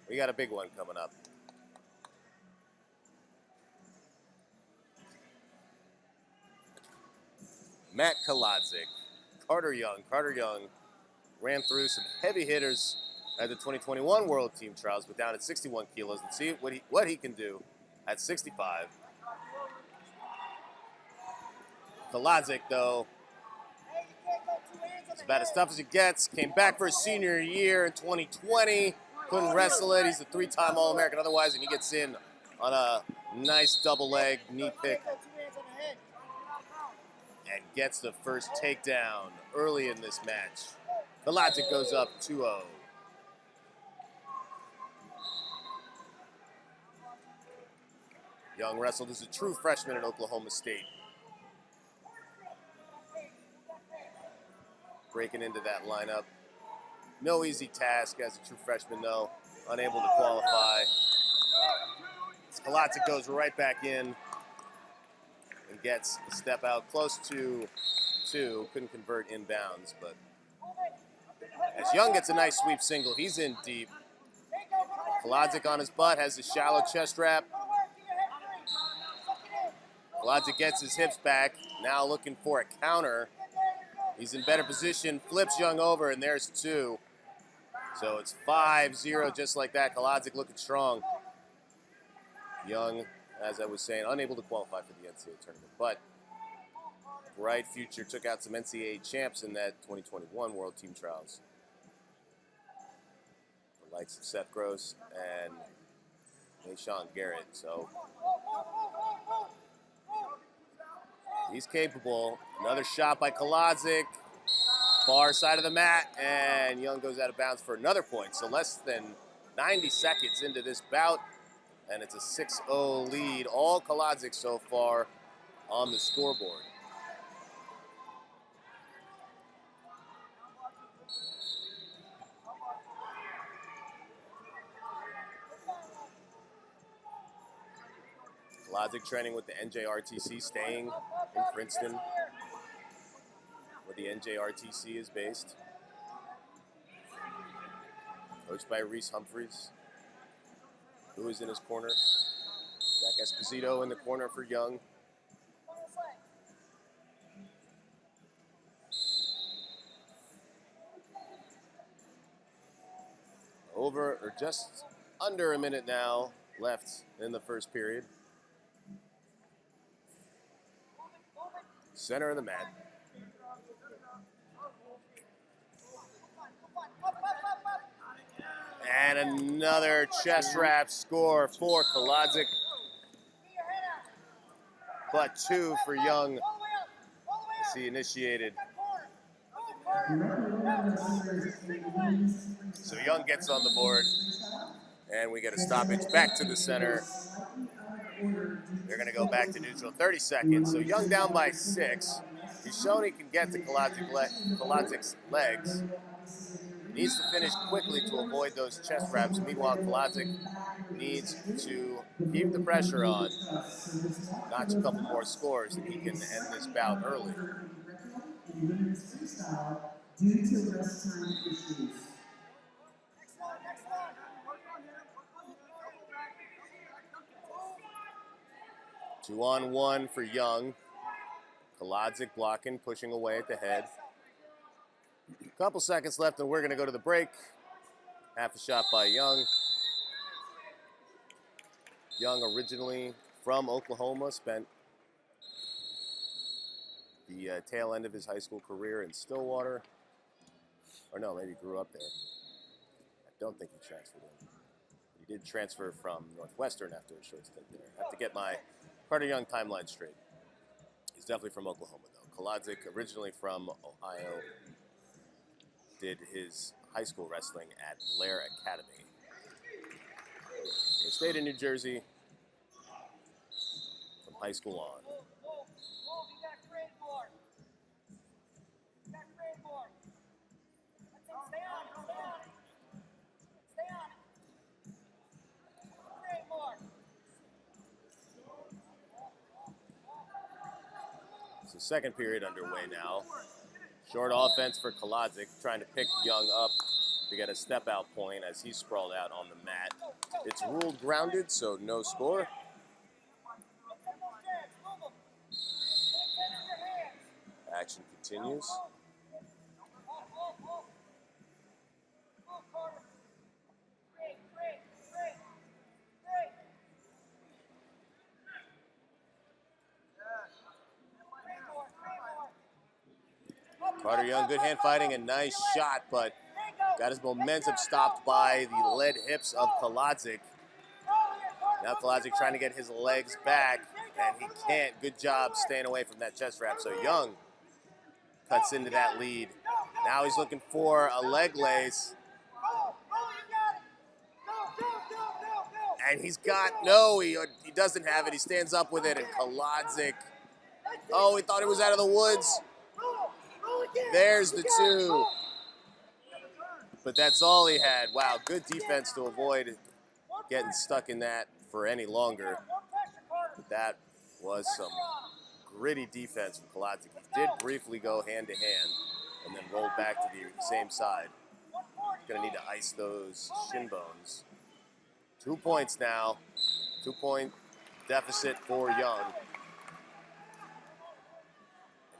We got a big one coming up. Matt Kolodzik, Carter Young. Carter Young ran through some heavy hitters at the 2021 World Team Trials, but down at 61 kilos. And see what he can do at 65. Kolodzik, though, it's about as tough as it gets. Came back for his senior year in 2020. Couldn't wrestle it. He's a three-time All-American otherwise, and he gets in on a nice double leg knee pick and gets the first takedown early in this match. Kolodzik goes up 2-0. Young wrestled as a true freshman at Oklahoma State. Breaking into that lineup. No easy task as a true freshman, though. Unable to qualify. Kolodzik goes right back in and gets a step out close to 2. Couldn't convert inbounds, but as Young gets a nice sweep single, he's in deep. Kolodzik on his butt, has a shallow chest wrap. Kolodzik gets his hips back, now looking for a counter. He's in better position, flips Young over, and there's 2. So it's 5-0 just like that. Kolodzik looking strong. Young, as I was saying, unable to qualify for the NCAA tournament, but bright future, took out some NCAA champs in that 2021 World Team Trials. The likes of Seth Gross and Sean Garrett. So he's capable. Another shot by Kolodzik. Far side of the mat, and Young goes out of bounds for another point. So less than 90 seconds into this bout, and it's a 6-0 lead. All Kolodzik so far on the scoreboard. Kolodzik training with the NJRTC, staying in Princeton, where the NJRTC is based. Coached by Reese Humphreys, who is in his corner. Zach Esposito in the corner for Young. Over, or just under a minute now left in the first period. Center of the mat. And another chest wrap score for Kolodzik. But 2 for Young as he initiated. So Young gets on the board, and we get a stoppage back to the center. They're going to go back to neutral, 30 seconds. So Young down by 6. He's shown he can get to Kolodzik's legs. Needs to finish quickly to avoid those chest wraps. Meanwhile, Kolodzik needs to keep the pressure on, notch a couple more scores, and he can end this bout early. Due to rest time issues. 2-on-1 for Young. Kolodzik blocking, pushing away at the head. A couple seconds left, and we're going to go to the break. Half a shot by Young. Young, originally from Oklahoma, spent the tail end of his high school career in Stillwater. Or no, maybe grew up there. I don't think he transferred in. He did transfer from Northwestern after a short stint there. I have to get my Carter Young timeline straight. He's definitely from Oklahoma, though. Kolodzik, originally from Ohio, did his high school wrestling at Blair Academy. He stayed in New Jersey from high school on. So second period underway now. Short offense for Kolodzik, trying to pick Young up to get a step-out point as he's sprawled out on the mat. It's ruled grounded, so no score. Action continues. Carter Young, good hand fighting, a nice shot, but got his momentum stopped by the lead hips of Kolodzik. Now Kolodzik trying to get his legs back, and he can't. Good job staying away from that chest wrap. So Young cuts into that lead. Now he's looking for a leg lace. And he's got, no, he doesn't have it. He stands up with it, and Kolodzik, oh, he thought it was out of the woods. There's the two. But that's all he had. Wow, good defense to avoid getting stuck in that for any longer. But that was some gritty defense from Kolodzik. He did briefly go hand-to-hand and then rolled back to the same side. Gonna need to ice those shin bones. 2 points now. 2-point deficit for Young.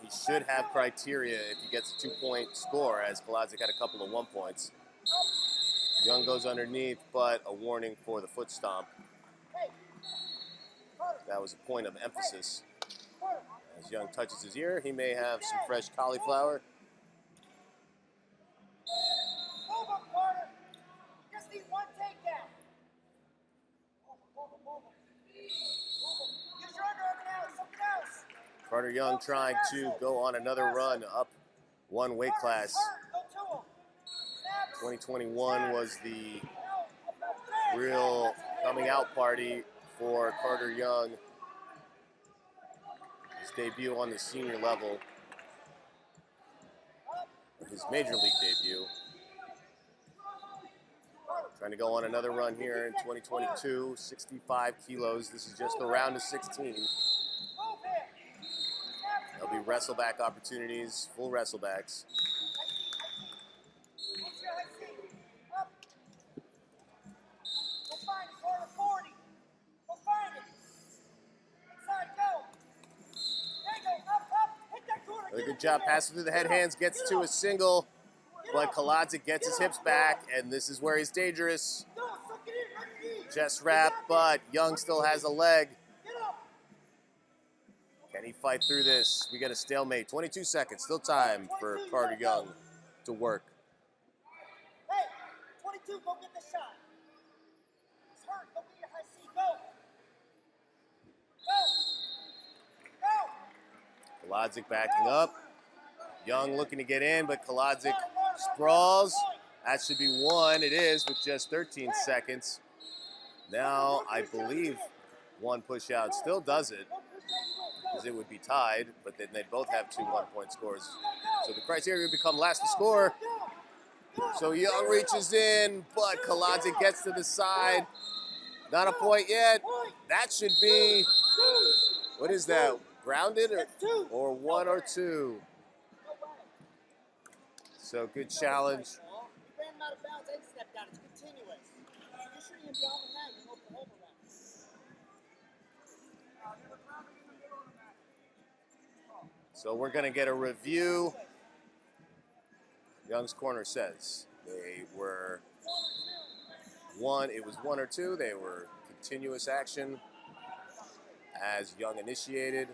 He should have criteria if he gets a 2-point score, as Kolodzik had a couple of 1 points. Young goes underneath, but a warning for the foot stomp. That was a point of emphasis. As Young touches his ear, he may have some fresh cauliflower. Carter Young trying to go on another run up one weight class. 2021 was the real coming out party for Carter Young. His debut on the senior level. His major league debut. Trying to go on another run here in 2022, 65 kilos. This is just the round of 16. There'll be wrestleback opportunities, full wrestlebacks. Really good job passing through the head hands, gets to a single, but Kolodzik gets his hips back, and this is where he's dangerous. Chest wrap, but Young still has a leg. Can he fight through this? We get a stalemate. 22 seconds, still time for Carter Young to work. Hey, 22, go get the shot. He's hurt, go get your high C, go. Go. Go. Kolodzik backing up. Young looking to get in, but Kolodzik sprawls. That should be one. It is with just 13 seconds. Now, I believe one push out still does it, because it would be tied, but then they'd both have 2 1-point scores. So the criteria would become last to score. So Young reaches in, but Kolodzik gets to the side. Not a point yet. That should be, what is that, grounded or 1 or 2? So good challenge. You ran him out of bounds and stepped down. It's continuous. You shouldn't even be on the mat. You know the whole around. So we're going to get a review. Young's corner says they were it was 1 or 2. They were continuous action as Young initiated.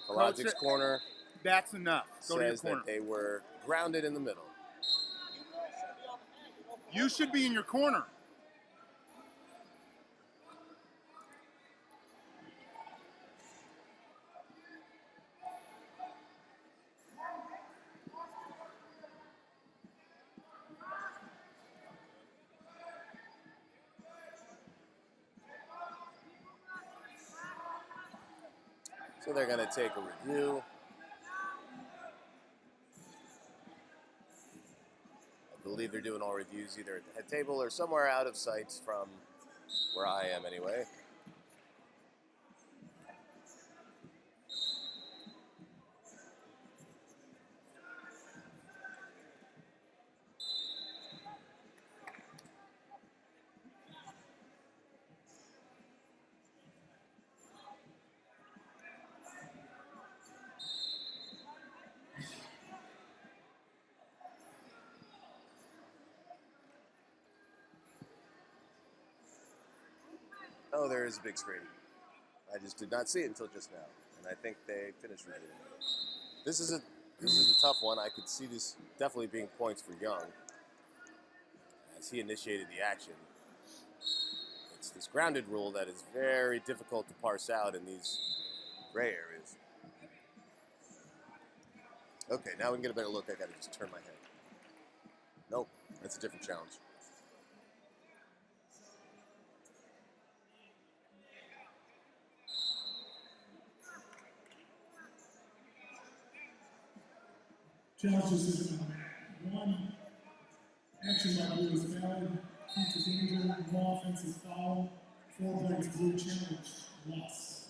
Kolodzik's corner that's enough. Go says to your corner. that they were grounded in the middle. You should be in your corner. So they're going to take a review. I believe they're doing all reviews either at the head table or somewhere out of sight from where I am anyway. Oh, there is a big screen. I just did not see it until just now, and I think they finished reviewing it. This is a tough one. I could see this definitely being points for Young, as he initiated the action. It's this grounded rule that is very difficult to parse out in these gray areas. Okay, now we can get a better look. I gotta just turn my head. Nope, that's a different challenge. Challenge decision. One, action by blue is valid. Due to danger, no offensive foul. 4 points blue challenge, loss.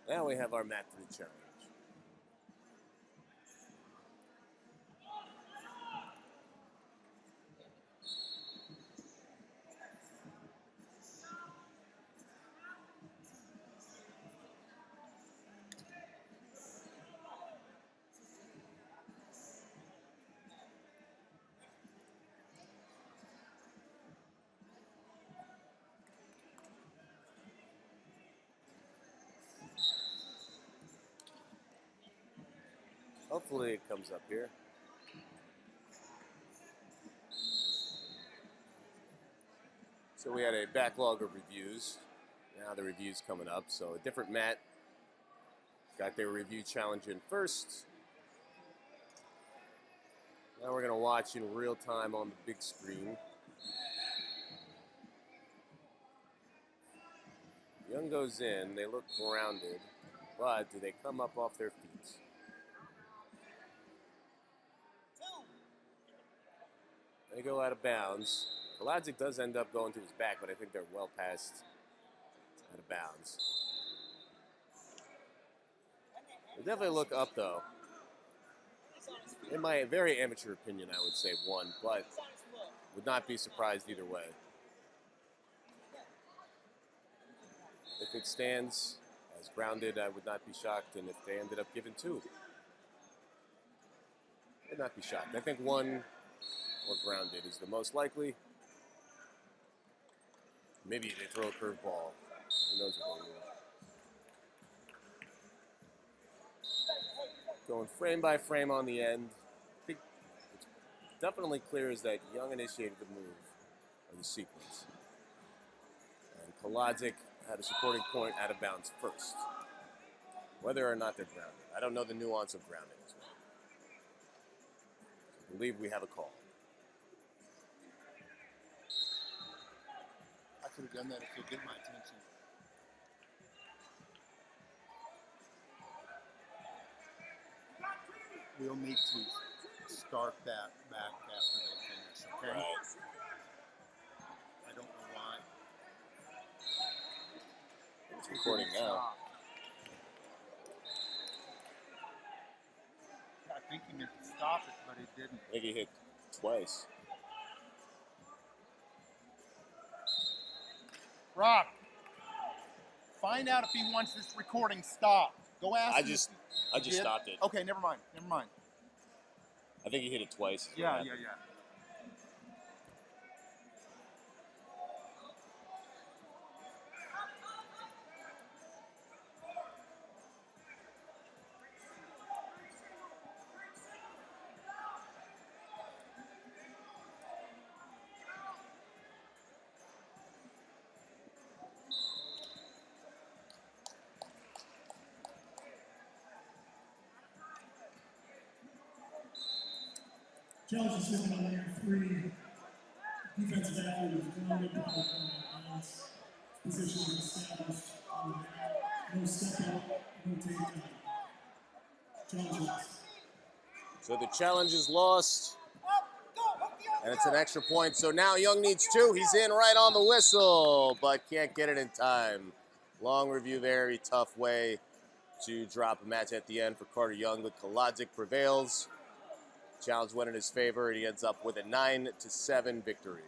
Now we have our mat 3 challenge. Hopefully it comes up here. So we had a backlog of reviews. Now the review's coming up. So a different mat got their review challenge in first. Now we're going to watch in real time on the big screen. Young goes in, they look grounded, but do they come up off their feet? They go out of bounds. Kolodzik does end up going to his back, but I think they're well past out of bounds. They definitely look up, though. In my very amateur opinion, I would say 1, but would not be surprised either way. If it stands as grounded, I would not be shocked, and if they ended up giving 2, I'd not be shocked. I think 1 or grounded is the most likely. Maybe they throw a curveball. Who knows what they will. Going frame by frame on the end. I think it's definitely clear is that Young initiated the move, or the sequence. And Kolodzik had a supporting point out of bounds first. Whether or not they're grounded. I don't know the nuance of grounding as well. I believe we have a call. I could have done that if you'll get my attention. We'll need to start that back after they finish, okay? Right. I don't know why. It's recording now. I think he meant to stop it, but it didn't. I think he hit twice. Rob, find out if he wants this recording stopped. Go ask I him. just if he did. stopped it. Okay, never mind. Never mind. I think he hit it twice. Yeah. Challenge decision on layer 3. Defensive athlete was grounded by bounds. Position was established. No step out, no takedown. Challenge lost. So the challenge is lost, and it's an extra point. So now Young needs 2. He's in right on the whistle, but can't get it in time. Long review, very tough way to drop a match at the end for Carter Young, but Kolodzik prevails. Challenge went in his favor, and he ends up with a 9-7 victory.